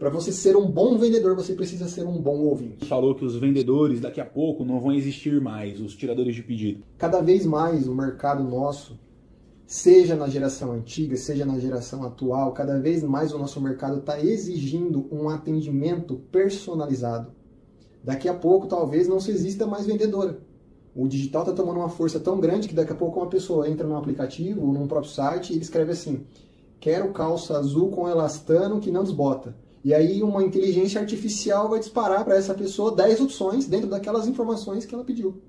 Para você ser um bom vendedor, você precisa ser um bom ouvinte. Falou que os vendedores daqui a pouco não vão existir mais, os tiradores de pedido. Cada vez mais o mercado nosso, seja na geração antiga, seja na geração atual, cada vez mais o nosso mercado está exigindo um atendimento personalizado. Daqui a pouco talvez não se exista mais vendedora. O digital está tomando uma força tão grande que daqui a pouco uma pessoa entra num aplicativo ou num próprio site e ele escreve assim: quero calça azul com elastano que não desbota. E aí uma inteligência artificial vai disparar para essa pessoa 10 opções dentro daquelas informações que ela pediu.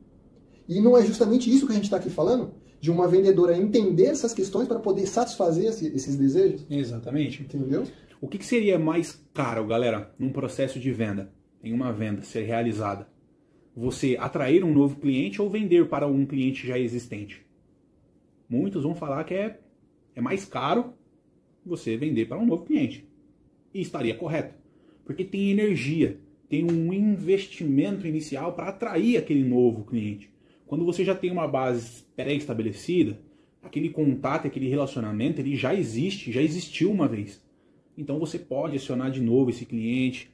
E não é justamente isso que a gente está aqui falando? De uma vendedora entender essas questões para poder satisfazer esses desejos? Exatamente. Entendeu? O que seria mais caro, galera, num processo de venda, em uma venda ser realizada? Você atrair um novo cliente ou vender para um cliente já existente? Muitos vão falar que é mais caro você vender para um novo cliente. E estaria correto. Porque tem energia, tem um investimento inicial para atrair aquele novo cliente. Quando você já tem uma base pré-estabelecida, aquele contato, aquele relacionamento, ele já existe, já existiu uma vez. Então você pode acionar de novo esse cliente,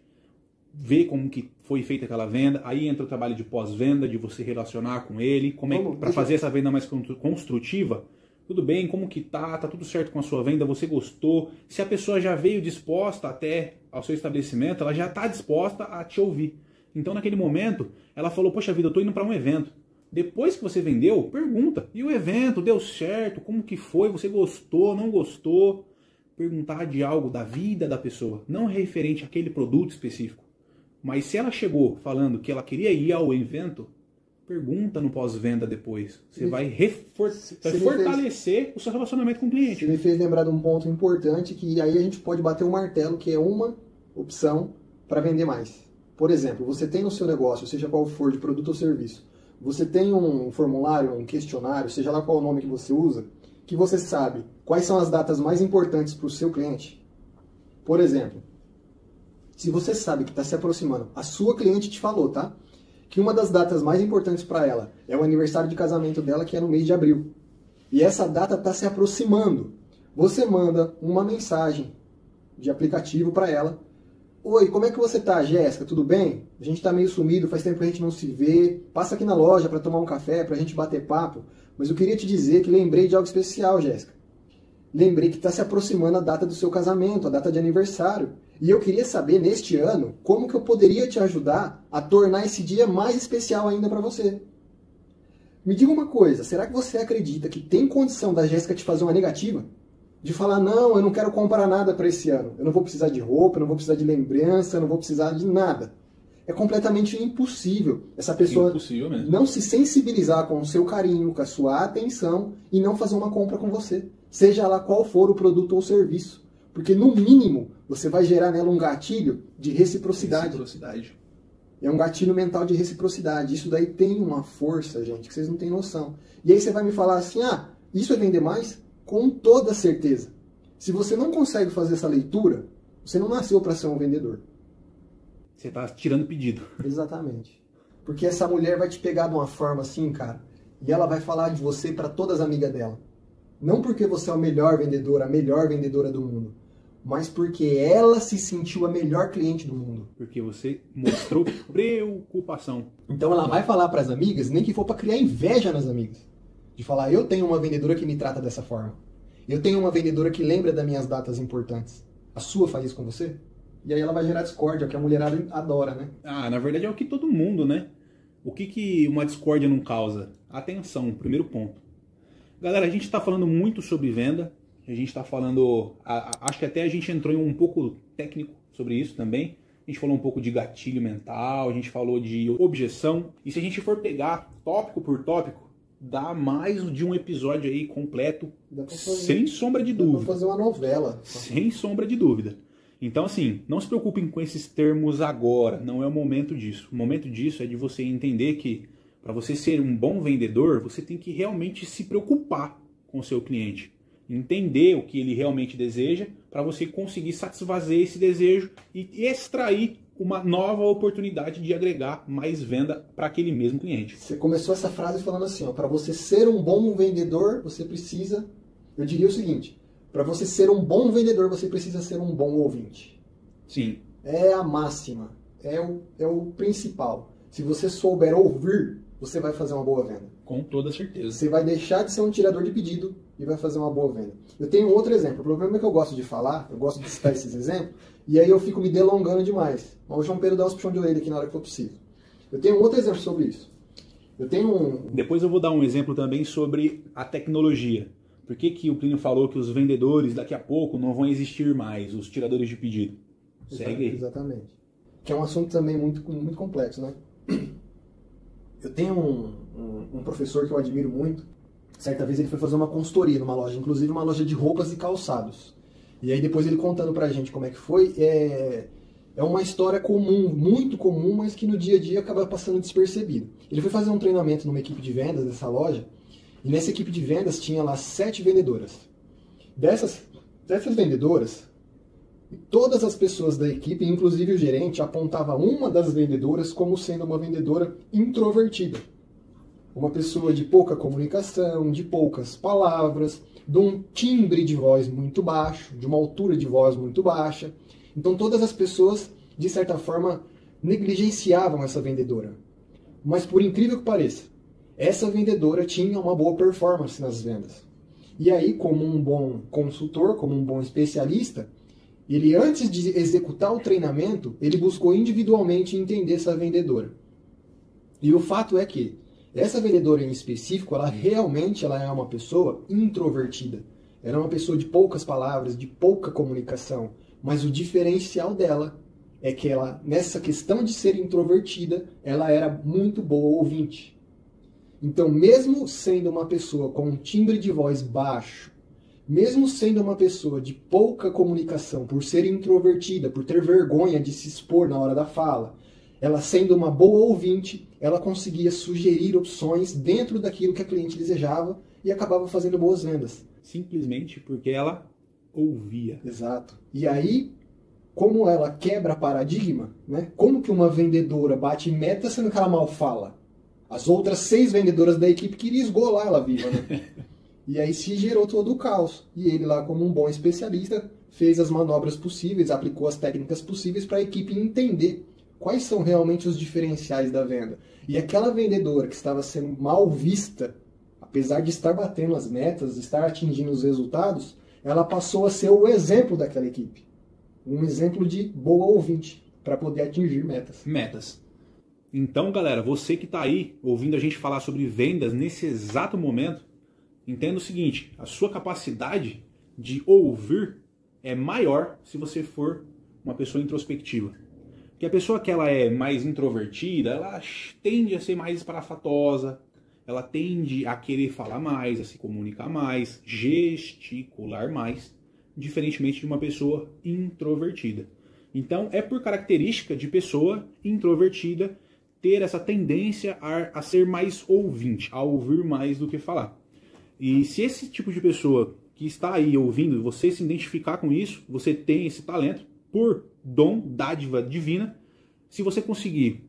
ver como que foi feita aquela venda, aí entra o trabalho de pós-venda, de você relacionar com ele, para fazer essa venda mais construtiva. Tudo bem, como que tá tudo certo com a sua venda, você gostou. Se a pessoa já veio disposta até ao seu estabelecimento, ela já está disposta a te ouvir. Então naquele momento, ela falou, poxa vida, eu estou indo para um evento. Depois que você vendeu, pergunta, e o evento, deu certo, como que foi, você gostou, não gostou? Perguntar de algo da vida da pessoa, não referente àquele produto específico. Mas se ela chegou falando que ela queria ir ao evento, pergunta no pós-venda depois. Você vai fortalecer o seu relacionamento com o cliente. Você me fez lembrar de um ponto importante que aí a gente pode bater o martelo, que é uma opção para vender mais. Por exemplo, você tem no seu negócio, seja qual for, de produto ou serviço, você tem um formulário, um questionário, seja lá qual o nome que você usa, que você sabe quais são as datas mais importantes para o seu cliente. Por exemplo, se você sabe que está se aproximando, a sua cliente te falou, tá? Que uma das datas mais importantes para ela é o aniversário de casamento dela, que é no mês de abril. E essa data está se aproximando. Você manda uma mensagem de aplicativo para ela. Oi, como é que você tá, Jéssica? Tudo bem? A gente tá meio sumido, faz tempo que a gente não se vê. Passa aqui na loja para tomar um café, pra gente bater papo. Mas eu queria te dizer que lembrei de algo especial, Jéssica. Lembrei que está se aproximando a data do seu casamento, a data de aniversário. E eu queria saber, neste ano, como que eu poderia te ajudar a tornar esse dia mais especial ainda para você. Me diga uma coisa, será que você acredita que tem condição da Jéssica te fazer uma negativa? De falar, não, eu não quero comprar nada para esse ano. Eu não vou precisar de roupa, eu não vou precisar de lembrança, eu não vou precisar de nada. É completamente impossível essa pessoa não se sensibilizar com o seu carinho, com a sua atenção e não fazer uma compra com você. Seja lá qual for o produto ou serviço. Porque, no mínimo, você vai gerar nela um gatilho de reciprocidade. É um gatilho mental de reciprocidade. Isso daí tem uma força, gente, que vocês não têm noção. E aí você vai me falar assim, isso é vender mais? Com toda certeza. Se você não consegue fazer essa leitura, você não nasceu para ser um vendedor. Você está tirando pedido. Exatamente. Porque essa mulher vai te pegar de uma forma assim, cara, e ela vai falar de você para todas as amigas dela. Não porque você é o melhor vendedor, a melhor vendedora do mundo, mas porque ela se sentiu a melhor cliente do mundo. Porque você mostrou preocupação. Então ela vai falar para as amigas, nem que for para criar inveja nas amigas. De falar, eu tenho uma vendedora que me trata dessa forma. Eu tenho uma vendedora que lembra das minhas datas importantes. A sua faz isso com você? E aí ela vai gerar discórdia, que a mulherada adora, né? Na verdade é o que todo mundo, né? O que uma discórdia não causa? Atenção, primeiro ponto. Galera, a gente está falando muito sobre venda. A gente está falando... acho que até a gente entrou em um pouco técnico sobre isso também. A gente falou um pouco de gatilho mental, a gente falou de objeção. E se a gente for pegar tópico por tópico, dá mais de um episódio aí completo, sem sombra de dúvida. Dá pra fazer uma novela. Sem sombra de dúvida. Então, assim, não se preocupem com esses termos agora, não é o momento disso. O momento disso é de você entender que, para você ser um bom vendedor, você tem que realmente se preocupar com o seu cliente. Entender o que ele realmente deseja, para você conseguir satisfazer esse desejo e extrair uma nova oportunidade de agregar mais venda para aquele mesmo cliente. Você começou essa frase falando assim, para você ser um bom vendedor, você precisa... Eu diria o seguinte, para você ser um bom vendedor, você precisa ser um bom ouvinte. Sim. é a máxima, é o principal. Se você souber ouvir, você vai fazer uma boa venda. Com toda certeza. Você vai deixar de ser um tirador de pedido e vai fazer uma boa venda. Eu tenho outro exemplo. O problema é que eu gosto de falar, eu gosto de citar esses exemplos, e aí eu fico me delongando demais. Mas o João Pedro dá uns puxão de orelha aqui na hora que for preciso. Eu tenho outro exemplo sobre isso. Eu tenho Depois eu vou dar um exemplo também sobre a tecnologia. Por que o Plínio falou que os vendedores daqui a pouco não vão existir mais, os tiradores de pedido? Segue aí. Exatamente. Que é um assunto também muito complexo, né? Eu tenho um professor que eu admiro muito. Certa vez ele foi fazer uma consultoria numa loja, inclusive uma loja de roupas e calçados. E aí depois ele contando pra gente como é que foi, é uma história comum, muito comum, mas que no dia a dia acaba passando despercebido. Ele foi fazer um treinamento numa equipe de vendas dessa loja, e nessa equipe de vendas tinha lá 7 vendedoras. Dessas vendedoras, todas as pessoas da equipe, inclusive o gerente, apontava uma das vendedoras como sendo uma vendedora introvertida. Uma pessoa de pouca comunicação, de poucas palavras, de um timbre de voz muito baixo, de uma altura de voz muito baixa. Então todas as pessoas, de certa forma, negligenciavam essa vendedora. Mas por incrível que pareça, essa vendedora tinha uma boa performance nas vendas. E aí, como um bom consultor, como um bom especialista, ele, antes de executar o treinamento, ele buscou individualmente entender essa vendedora. E o fato é que essa vendedora em específico, ela realmente é uma pessoa introvertida. Ela é uma pessoa de poucas palavras, de pouca comunicação. Mas o diferencial dela é que ela, nessa questão de ser introvertida, ela era muito boa ouvinte. Então, mesmo sendo uma pessoa com um timbre de voz baixo, mesmo sendo uma pessoa de pouca comunicação, por ser introvertida, por ter vergonha de se expor na hora da fala, ela sendo uma boa ouvinte, ela conseguia sugerir opções dentro daquilo que a cliente desejava e acabava fazendo boas vendas. Simplesmente porque ela ouvia. Exato. E aí, como ela quebra paradigma, né? Como que uma vendedora bate meta sendo que ela mal fala? As outras 6 vendedoras da equipe queriam esgolar ela viva, né? E aí se gerou todo o caos. E ele lá, como um bom especialista, fez as manobras possíveis, aplicou as técnicas possíveis para a equipe entender quais são realmente os diferenciais da venda. E aquela vendedora que estava sendo mal vista, apesar de estar batendo as metas, estar atingindo os resultados, ela passou a ser o exemplo daquela equipe. Um exemplo de boa ouvinte para poder atingir metas. Metas. Então, galera, você que está aí ouvindo a gente falar sobre vendas nesse exato momento, entenda o seguinte: a sua capacidade de ouvir é maior se você for uma pessoa introspectiva. Porque a pessoa que ela é mais introvertida, ela tende a ser mais espalhafatosa, ela tende a querer falar mais, a se comunicar mais, gesticular mais, diferentemente de uma pessoa introvertida. Então, é por característica de pessoa introvertida ter essa tendência a ser mais ouvinte, a ouvir mais do que falar. E se esse tipo de pessoa que está aí ouvindo, você se identificar com isso, você tem esse talento, por dom, dádiva divina, se você conseguir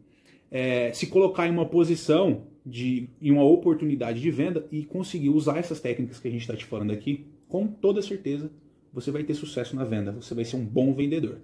se colocar em uma posição, em uma oportunidade de venda e conseguir usar essas técnicas que a gente está te falando aqui, com toda certeza você vai ter sucesso na venda, você vai ser um bom vendedor.